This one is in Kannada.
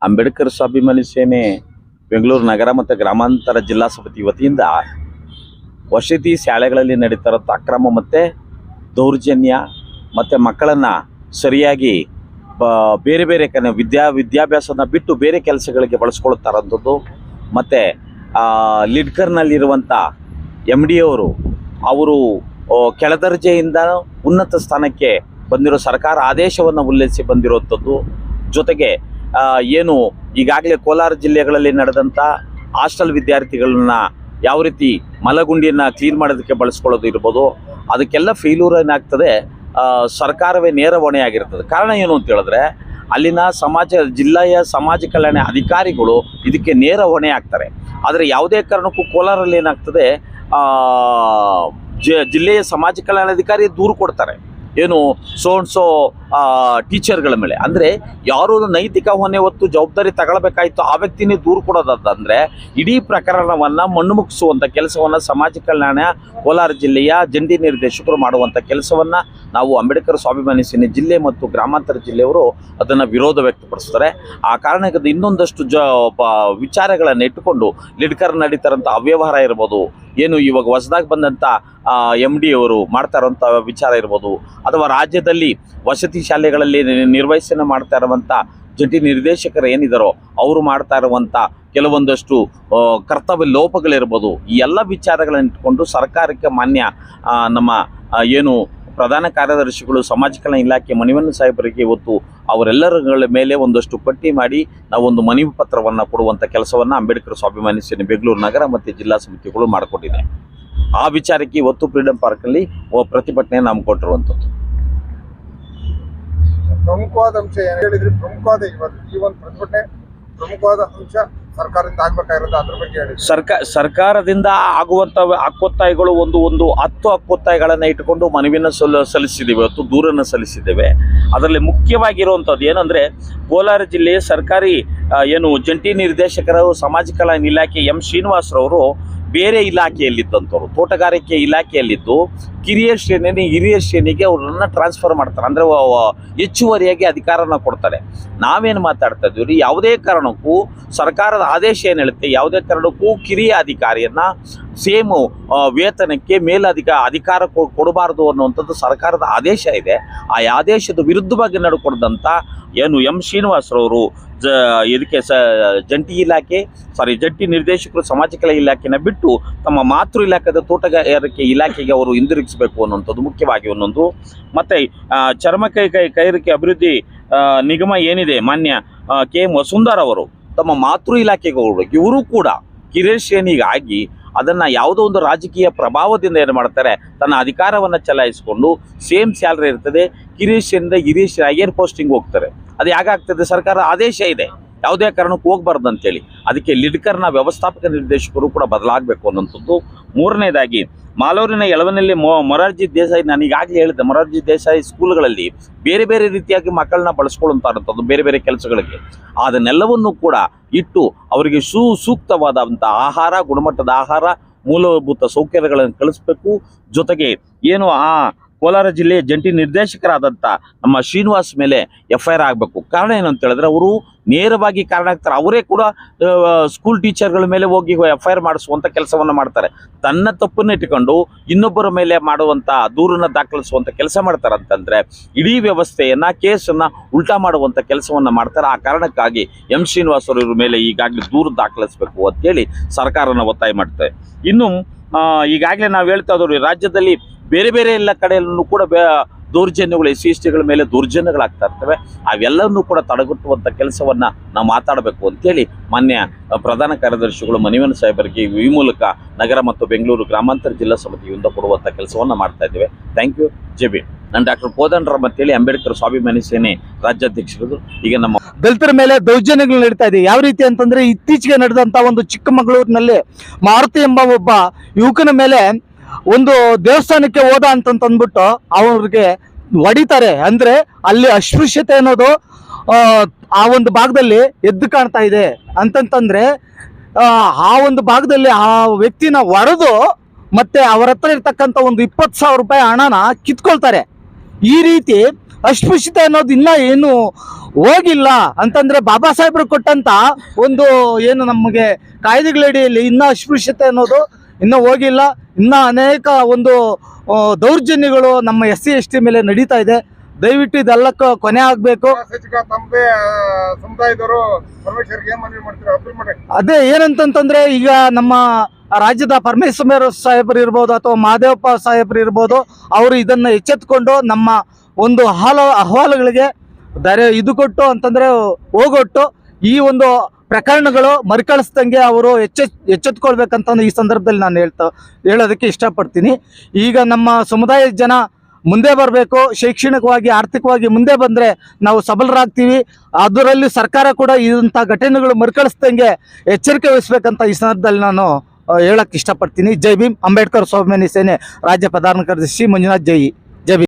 ಅಂಬೇಡ್ಕರ್ ಸ್ವಾಭಿಮಾನಿ ಸೇನೆ ಬೆಂಗಳೂರು ನಗರ ಮತ್ತು ಗ್ರಾಮಾಂತರ ಜಿಲ್ಲಾ ಸಮಿತಿ ವತಿಯಿಂದ ವಸತಿ ಶಾಲೆಗಳಲ್ಲಿ ನಡೀತಾರಂಥ ಅಕ್ರಮ ಮತ್ತು ದೌರ್ಜನ್ಯ ಮತ್ತು ಮಕ್ಕಳನ್ನು ಸರಿಯಾಗಿ ಬೇರೆ ಬೇರೆ ವಿದ್ಯಾಭ್ಯಾಸನ ಬಿಟ್ಟು ಬೇರೆ ಕೆಲಸಗಳಿಗೆ ಬಳಸ್ಕೊಳ್ತಾರಂಥದ್ದು ಮತ್ತು ಲಿಡ್ಕರ್ನಲ್ಲಿರುವಂಥ MD ಅವರು ಕೆಳದರ್ಜೆಯಿಂದ ಉನ್ನತ ಸ್ಥಾನಕ್ಕೆ ಬಂದಿರೋ ಸರ್ಕಾರ ಆದೇಶವನ್ನು ಉಲ್ಲೇಖಿಸಿ ಬಂದಿರುವಂಥದ್ದು. ಜೊತೆಗೆ ಏನು ಈಗಾಗಲೇ ಕೋಲಾರ ಜಿಲ್ಲೆಗಳಲ್ಲಿ ನಡೆದಂಥ ಹಾಸ್ಟೆಲ್ ವಿದ್ಯಾರ್ಥಿಗಳನ್ನ ಯಾವ ರೀತಿ ಮಲಗುಂಡಿಯನ್ನು ಕ್ಲೀನ್ ಮಾಡೋದಕ್ಕೆ ಬಳಸ್ಕೊಳ್ಳೋದು ಇರ್ಬೋದು, ಅದಕ್ಕೆಲ್ಲ ಫೇಲ್ಯೂರ್ ಏನಾಗ್ತದೆ, ಸರ್ಕಾರವೇ ನೇರ ಹೊಣೆಯಾಗಿರ್ತದೆ. ಕಾರಣ ಏನು ಅಂತ ಹೇಳಿದ್ರೆ ಅಲ್ಲಿನ ಜಿಲ್ಲೆಯ ಸಮಾಜ ಕಲ್ಯಾಣ ಅಧಿಕಾರಿಗಳು ಇದಕ್ಕೆ ನೇರ ಹೊಣೆ ಆಗ್ತಾರೆ. ಆದರೆ ಯಾವುದೇ ಕಾರಣಕ್ಕೂ ಕೋಲಾರಲ್ಲಿ ಏನಾಗ್ತದೆ, ಜಿಲ್ಲೆಯ ಸಮಾಜ ಕಲ್ಯಾಣಾಧಿಕಾರಿ ದೂರು ಕೊಡ್ತಾರೆ ಏನು ಸೋ ಟೀಚರ್ಗಳ ಮೇಲೆ. ಅಂದರೆ ಯಾರು ನೈತಿಕ ಹೊಣೆ ಹೊತ್ತು ಜವಾಬ್ದಾರಿ ತಗೊಳ್ಬೇಕಾಯ್ತು ಆ ವ್ಯಕ್ತಿನೇ ದೂರು ಕೊಡೋದಂದರೆ ಇಡೀ ಪ್ರಕರಣವನ್ನು ಮಣ್ಣು ಮುಗಿಸುವಂಥ ಕೆಲಸವನ್ನು ಸಮಾಜ ಕಲ್ಯಾಣ ಕೋಲಾರ ಜಿಲ್ಲೆಯ ಜಂಟಿ ನಿರ್ದೇಶಕರು ಮಾಡುವಂಥ ಕೆಲಸವನ್ನು ನಾವು ಅಂಬೇಡ್ಕರ್ ಸ್ವಾಭಿಮಾನಿ ಸೇನೆ ಜಿಲ್ಲೆ ಮತ್ತು ಗ್ರಾಮಾಂತರ ಜಿಲ್ಲೆಯವರು ಅದನ್ನು ವಿರೋಧ ವ್ಯಕ್ತಪಡಿಸ್ತಾರೆ. ಆ ಕಾರಣಕ್ಕೆ ಇನ್ನೊಂದಷ್ಟು ವಿಚಾರಗಳನ್ನು ಇಟ್ಟುಕೊಂಡು ಲಿಡ್ಕರ್ ನಡೀತಾರಂಥ ಅವ್ಯವಹಾರ ಇರ್ಬೋದು, ಏನು ಇವಾಗ ಹೊಸದಾಗಿ ಬಂದಂಥ MD ಮಾಡ್ತಾ ಇರೋಂಥ ವಿಚಾರ ಇರ್ಬೋದು, ಅಥವಾ ರಾಜ್ಯದಲ್ಲಿ ವಸತಿ ಶಾಲೆಗಳಲ್ಲಿ ನಿರ್ವಹಣೆ ಮಾಡ್ತಾ ಇರುವಂಥ ಜಂಟಿ ನಿರ್ದೇಶಕರು ಏನಿದ್ದಾರೋ ಅವರು ಮಾಡ್ತಾ ಇರುವಂಥ ಕೆಲವೊಂದಷ್ಟು ಕರ್ತವ್ಯ ಲೋಪಗಳಿರ್ಬೋದು, ಈ ಎಲ್ಲ ವಿಚಾರಗಳನ್ನು ಇಟ್ಕೊಂಡು ಸರ್ಕಾರಕ್ಕೆ ಮಾನ್ಯ ನಮ್ಮ ಏನು ಪ್ರಧಾನ ಕಾರ್ಯದರ್ಶಿಗಳು ಸಮಾಜ ಕಲ್ಯಾಣ ಇಲಾಖೆ ಮನವಿಯನ್ನು ಸಾಹೇಬರಿಗೆ ಇವತ್ತು ಅವರೆಲ್ಲರ ಮೇಲೆ ಒಂದಷ್ಟು ಪಟ್ಟಿ ಮಾಡಿ ನಾವೊಂದು ಮನವಿ ಪತ್ರವನ್ನು ಕೊಡುವಂಥ ಕೆಲಸವನ್ನು ಅಂಬೇಡ್ಕರ್ ಸ್ವಾಭಿಮಾನಿ ಸೇನೆ ಬೆಂಗಳೂರು ನಗರ ಮತ್ತು ಜಿಲ್ಲಾ ಸಮಿತಿಗಳು ಮಾಡಿಕೊಟ್ಟಿದೆ. ಆ ವಿಚಾರಕ್ಕೆ ಇವತ್ತು ಫ್ರೀಡಂ ಪಾರ್ಕಲ್ಲಿ ಪ್ರತಿಭಟನೆ ನಾವು ಕೊಟ್ಟಿರುವಂಥದ್ದು. ಪ್ರಮುಖವಾದ ಅಂಶ ಏನು ಹೇಳಿದ್ರಿ? ಪ್ರಮುಖವಾದ ಈ ಒಂದು ಪ್ರತಿಭಟನೆ ಪ್ರಮುಖವಾದ ಅಂಶ ಸರ್ಕಾರದಿಂದ ಆಗ್ಬೇಕಾಗಿರೋದು, ಅದ್ರ ಬಗ್ಗೆ ಹೇಳಿ. ಸರ್ಕಾರದಿಂದ ಆಗುವಂಥ ಹಕ್ಕೊತ್ತಾಯಗಳು ಒಂದು 10 ಹಕ್ಕೊತ್ತಾಯಗಳನ್ನು ಇಟ್ಟುಕೊಂಡು ಮನವಿಯನ್ನು ಸಲ್ಲಿಸಿದ್ದೇವೆ, ಇವತ್ತು ದೂರನ್ನು ಸಲ್ಲಿಸಿದ್ದೇವೆ. ಅದರಲ್ಲಿ ಮುಖ್ಯವಾಗಿರುವಂಥದ್ದು ಏನಂದರೆ ಕೋಲಾರ ಜಿಲ್ಲೆಯ ಸರ್ಕಾರಿ ಏನು ಜಂಟಿ ನಿರ್ದೇಶಕರು ಸಮಾಜ ಕಲ್ಯಾಣ ಇಲಾಖೆ ಶ್ರೀನಿವಾಸರವರು ಬೇರೆ ಇಲಾಖೆಯಲ್ಲಿದ್ದಂಥವ್ರು, ತೋಟಗಾರಿಕೆ ಇಲಾಖೆಯಲ್ಲಿದ್ದು ಕಿರಿಯ ಶ್ರೇಣಿ ಹಿರಿಯ ಶ್ರೇಣಿಗೆ ಅವ್ರನ್ನ ಟ್ರಾನ್ಸ್ಫರ್ ಮಾಡ್ತಾರೆ, ಅಂದರೆ ಹೆಚ್ಚುವರಿಯಾಗಿ ಅಧಿಕಾರನ ಕೊಡ್ತಾರೆ. ನಾವೇನು ಮಾತಾಡ್ತಾ ಇದ್ದೀವಿ, ಯಾವುದೇ ಕಾರಣಕ್ಕೂ ಸರ್ಕಾರದ ಆದೇಶ ಏನು ಹೇಳುತ್ತೆ, ಯಾವುದೇ ಕಾರಣಕ್ಕೂ ಕಿರಿಯ ಅಧಿಕಾರಿಯನ್ನು ಸೇಮು ವೇತನಕ್ಕೆ ಅಧಿಕಾರ ಕೊಡಬಾರ್ದು ಅನ್ನುವಂಥದ್ದು ಸರ್ಕಾರದ ಆದೇಶ ಇದೆ. ಆ ಆದೇಶದ ವಿರುದ್ಧವಾಗಿ ನಡ್ಕೊಂಡಂಥ ಏನು ಶ್ರೀನಿವಾಸರವರು ಇದಕ್ಕೆ ಜಂಟಿ ನಿರ್ದೇಶಕರು ಸಮಾಜ ಕಲ್ಯಾಣ ಇಲಾಖೆನ ಬಿಟ್ಟು ತಮ್ಮ ಮಾತೃ ಇಲಾಖೆದ ತೋಟಗಾರಿಕೆ ಇಲಾಖೆಗೆ ಅವರು ಹಿಂದಿರುಗಿಸಬೇಕು ಅನ್ನುವಂಥದ್ದು ಮುಖ್ಯವಾಗಿ ಒಂದೊಂದು. ಮತ್ತು ಚರ್ಮ ಕೈಗಾರಿಕೆ ಅಭಿವೃದ್ಧಿ ನಿಗಮ ಏನಿದೆ ಮಾನ್ಯ KM ವಸುಂಧರಾ ಅವರು ತಮ್ಮ ಮಾತೃ ಇಲಾಖೆಗೆ ಹೋಗ್ಬೇಕು. ಇವರು ಕೂಡ ಕಿರಿಯ ಶ್ರೇಣಿಗಾಗಿ ಅದನ್ನು ಯಾವುದೋ ಒಂದು ರಾಜಕೀಯ ಪ್ರಭಾವದಿಂದ ಏನು ಮಾಡ್ತಾರೆ, ತನ್ನ ಅಧಿಕಾರವನ್ನು ಚಲಾಯಿಸಿಕೊಂಡು ಸೇಮ್ ಸ್ಯಾಲ್ರಿ ಇರ್ತದೆ, ಕಿರಿಯ ಶ್ರೇಣಿಯಿಂದ ಹಿರಿಯ ಶ್ರೇಣಿ ಹೈಯರ್ ಪೋಸ್ಟಿಂಗ್ ಹೋಗ್ತಾರೆ. ಅದು ಯಾಕಾಗ್ತದೆ, ಸರ್ಕಾರ ಆದೇಶ ಇದೆ, ಯಾವುದೇ ಕಾರಣಕ್ಕೂ ಹೋಗ್ಬಾರ್ದು ಅಂತೇಳಿ. ಅದಕ್ಕೆ ಲಿಡ್ಕರ್ನ ವ್ಯವಸ್ಥಾಪಕ ನಿರ್ದೇಶಕರು ಕೂಡ ಬದಲಾಗಬೇಕು ಅನ್ನೋಂಥದ್ದು. ಮೂರನೇದಾಗಿ ಮಾಲೂರಿನ ಎಳವನಲ್ಲಿ ಮೊರಾರ್ಜಿ ದೇಸಾಯಿ, ನಾನು ಈಗಾಗಲೇ ಹೇಳಿದ್ದೆ, ಮೊರಾರ್ಜಿ ದೇಸಾಯಿ ಸ್ಕೂಲ್ಗಳಲ್ಲಿ ಬೇರೆ ಬೇರೆ ರೀತಿಯಾಗಿ ಮಕ್ಕಳನ್ನ ಬಳಸ್ಕೊಳ್ಳುವಂಥದ್ದು ಬೇರೆ ಬೇರೆ ಕೆಲಸಗಳಿಗೆ, ಅದನ್ನೆಲ್ಲವನ್ನು ಕೂಡ ಇಟ್ಟು ಅವರಿಗೆ ಸೂಕ್ತವಾದಂಥ ಆಹಾರ, ಗುಣಮಟ್ಟದ ಆಹಾರ, ಮೂಲಭೂತ ಸೌಕರ್ಯಗಳನ್ನು ಕಳಿಸ್ಬೇಕು. ಜೊತೆಗೆ ಏನು ಕೋಲಾರ ಜಿಲ್ಲೆಯ ಜಂಟಿ ನಿರ್ದೇಶಕರಾದಂಥ ನಮ್ಮ ಶ್ರೀನಿವಾಸ್ ಮೇಲೆ FIR ಆಗಬೇಕು. ಕಾರಣ ಏನು ಅಂತ ಹೇಳಿದ್ರೆ ಅವರು ನೇರವಾಗಿ ಕಾರಣ ಆಗ್ತಾರೆ, ಅವರೇ ಕೂಡ ಸ್ಕೂಲ್ ಟೀಚರ್ಗಳ ಮೇಲೆ ಹೋಗಿ FIR ಮಾಡಿಸುವಂಥ ಕೆಲಸವನ್ನು ಮಾಡ್ತಾರೆ. ತನ್ನ ತಪ್ಪನ್ನು ಇಟ್ಟುಕೊಂಡು ಇನ್ನೊಬ್ಬರ ಮೇಲೆ ಮಾಡುವಂಥ ದೂರನ್ನು ದಾಖಲಿಸುವಂಥ ಕೆಲಸ ಮಾಡ್ತಾರೆ. ಅಂತಂದರೆ ಇಡೀ ವ್ಯವಸ್ಥೆಯನ್ನು ಕೇಸನ್ನು ಉಲ್ಟಾ ಮಾಡುವಂಥ ಕೆಲಸವನ್ನು ಮಾಡ್ತಾರೆ. ಆ ಕಾರಣಕ್ಕಾಗಿ ಶ್ರೀನಿವಾಸ್ ಅವರ ಮೇಲೆ ಈಗಾಗಲೇ ದೂರು ದಾಖಲಿಸಬೇಕು ಅಂತೇಳಿ ಸರ್ಕಾರನ ಒತ್ತಾಯ ಮಾಡ್ತಾರೆ. ಇನ್ನು ಈಗಾಗಲೇ ನಾವು ಹೇಳ್ತಾ ಇದ್ದೀವಿ, ರಾಜ್ಯದಲ್ಲಿ ಬೇರೆ ಬೇರೆ ಎಲ್ಲ ಕಡೆಯಲ್ಲೂ ಕೂಡ ದೌರ್ಜನ್ಯಗಳು SC/ST ಗಳ ಮೇಲೆ ದೌರ್ಜನ್ಯಗಳಾಗ್ತಾ ಇರ್ತವೆ. ಅವೆಲ್ಲವನ್ನೂ ಕೂಡ ತಡೆಗಟ್ಟುವಂಥ ಕೆಲಸವನ್ನು ನಾವು ಮಾತಾಡಬೇಕು ಅಂತೇಳಿ ಮಾನ್ಯ ಪ್ರಧಾನ ಕಾರ್ಯದರ್ಶಿಗಳು ಮನವಿಯನ್ನು ಸಾಹೇಬರಿಗೆ ಈ ಮೂಲಕ ನಗರ ಮತ್ತು ಬೆಂಗಳೂರು ಗ್ರಾಮಾಂತರ ಜಿಲ್ಲಾ ಸಮಿತಿಯಿಂದ ಕೊಡುವಂಥ ಕೆಲಸವನ್ನು ಮಾಡ್ತಾ ಇದ್ದೇವೆ. Thank you. JB. ನಾನು ಡಾಕ್ಟರ್ ಕೋದಂಡರಾಮ್ ಅಂತೇಳಿ ಅಂಬೇಡ್ಕರ್ ಸ್ವಾಭಿಮಾನಿ ಸೇನೆ ರಾಜ್ಯಾಧ್ಯಕ್ಷರು. ಈಗ ನಮ್ಮ ದಲಿತರ ಮೇಲೆ ದೌರ್ಜನ್ಯಗಳು ನಡೀತಾ ಇದೆ. ಯಾವ ರೀತಿ ಅಂತಂದ್ರೆ ಇತ್ತೀಚೆಗೆ ನಡೆದಂತ ಒಂದು ಚಿಕ್ಕಮಗಳೂರಿನಲ್ಲಿ ಮಾರುತಿ ಎಂಬ ಒಬ್ಬ ಯುವಕನ ಮೇಲೆ ಒಂದು ದೇವಸ್ಥಾನಕ್ಕೆ ಹೋದ ಅಂತಂದ್ಬಿಟ್ಟು ಅವ್ರಿಗೆ ಹೊಡಿತಾರೆ. ಅಂದ್ರೆ ಅಲ್ಲಿ ಅಸ್ಪೃಶ್ಯತೆ ಅನ್ನೋದು ಆ ಒಂದು ಭಾಗದಲ್ಲಿ ಎದ್ದು ಕಾಣ್ತಾ ಇದೆ. ಅಂತಂತಂದ್ರೆ ಆ ಒಂದು ಭಾಗದಲ್ಲಿ ಆ ವ್ಯಕ್ತಿನ ಹೊಡೆದು ಮತ್ತೆ ಅವರ ಹತ್ರ ಇರ್ತಕ್ಕಂಥ ಒಂದು 20,000 ರೂಪಾಯಿ ಹಣನ ಕಿತ್ಕೊಳ್ತಾರೆ. ಈ ರೀತಿ ಅಸ್ಪೃಶ್ಯತೆ ಅನ್ನೋದು ಇನ್ನ ಏನು ಹೋಗಿಲ್ಲ ಅಂತಂದ್ರೆ ಬಾಬಾ ಸಾಹೇಬ್ರು ಕೊಟ್ಟಂತ ಒಂದು ಏನು ನಮಗೆ ಕಾಯ್ದೆಗಳಡಿಯಲ್ಲಿ ಇನ್ನ ಅಸ್ಪೃಶ್ಯತೆ ಅನ್ನೋದು ಇನ್ನೂ ಹೋಗಿಲ್ಲ. ಇನ್ನ ಅನೇಕ ಒಂದು ದೌರ್ಜನ್ಯಗಳು ನಮ್ಮ SC ST ಮೇಲೆ ನಡೀತಾ ಇದೆ. ದಯವಿಟ್ಟು ಇದೆಲ್ಲಕ್ಕೂ ಕೊನೆ ಆಗ್ಬೇಕು. ಸಚಿವ ತಮ್ಮದೇ ಸಮುದಾಯದವರು ಪರಮೇಶ್ವರ್ಗೆ ಏನ್ ಮನವಿ ಮಾಡ್ತೀರಾ? ಅಪೀಲ್ ಮಾಡಿ. ಅದೇ ಏನಂತಂತಂದ್ರೆ ಈಗ ನಮ್ಮ ರಾಜ್ಯದ ಪರಮೇಶ್ವರ ಸಾಹೇಬರು ಇರ್ಬೋದು ಅಥವಾ ಮಹದೇವಪ್ಪ ಸಾಹೇಬರು ಇರ್ಬೋದು, ಅವರು ಇದನ್ನ ಎಚ್ಚೆತ್ಕೊಂಡು ನಮ್ಮ ಒಂದು ಅಹವಾಲುಗಳಿಗೆ ಇದು ಕೊಟ್ಟು ಅಂತಂದ್ರೆ ಹೋಗೊಟ್ಟು ಈ ಒಂದು ಪ್ರಕರಣಗಳು ಮರುಕಳಿಸ್ದಂಗೆ ಅವರು ಎಚ್ಚೆತ್ಕೊಳ್ಬೇಕಂತ ಈ ಸಂದರ್ಭದಲ್ಲಿ ನಾನು ಹೇಳೋದಕ್ಕೆ ಇಷ್ಟಪಡ್ತೀನಿ. ಈಗ ನಮ್ಮ ಸಮುದಾಯದ ಜನ ಮುಂದೆ ಬರಬೇಕು, ಶೈಕ್ಷಣಿಕವಾಗಿ ಆರ್ಥಿಕವಾಗಿ ಮುಂದೆ ಬಂದರೆ ನಾವು ಸಬಲರಾಗ್ತೀವಿ. ಅದರಲ್ಲಿ ಸರ್ಕಾರ ಕೂಡ ಇಂಥ ಘಟನೆಗಳು ಮರುಕಳಿಸ್ದಂಗೆ ಎಚ್ಚರಿಕೆ ವಹಿಸ್ಬೇಕಂತ ಈ ಸಂದರ್ಭದಲ್ಲಿ ನಾನು ಹೇಳಕ್ಕೆ ಇಷ್ಟಪಡ್ತೀನಿ. ಜೈ ಭೀಮ್. ಅಂಬೇಡ್ಕರ್ ಸ್ವಾಭಿಮಾನಿ ಸೇನೆ ರಾಜ್ಯ ಪ್ರಧಾನ ಕಾರ್ಯದರ್ಶಿ ಮಂಜುನಾಥ್ ಜೈ.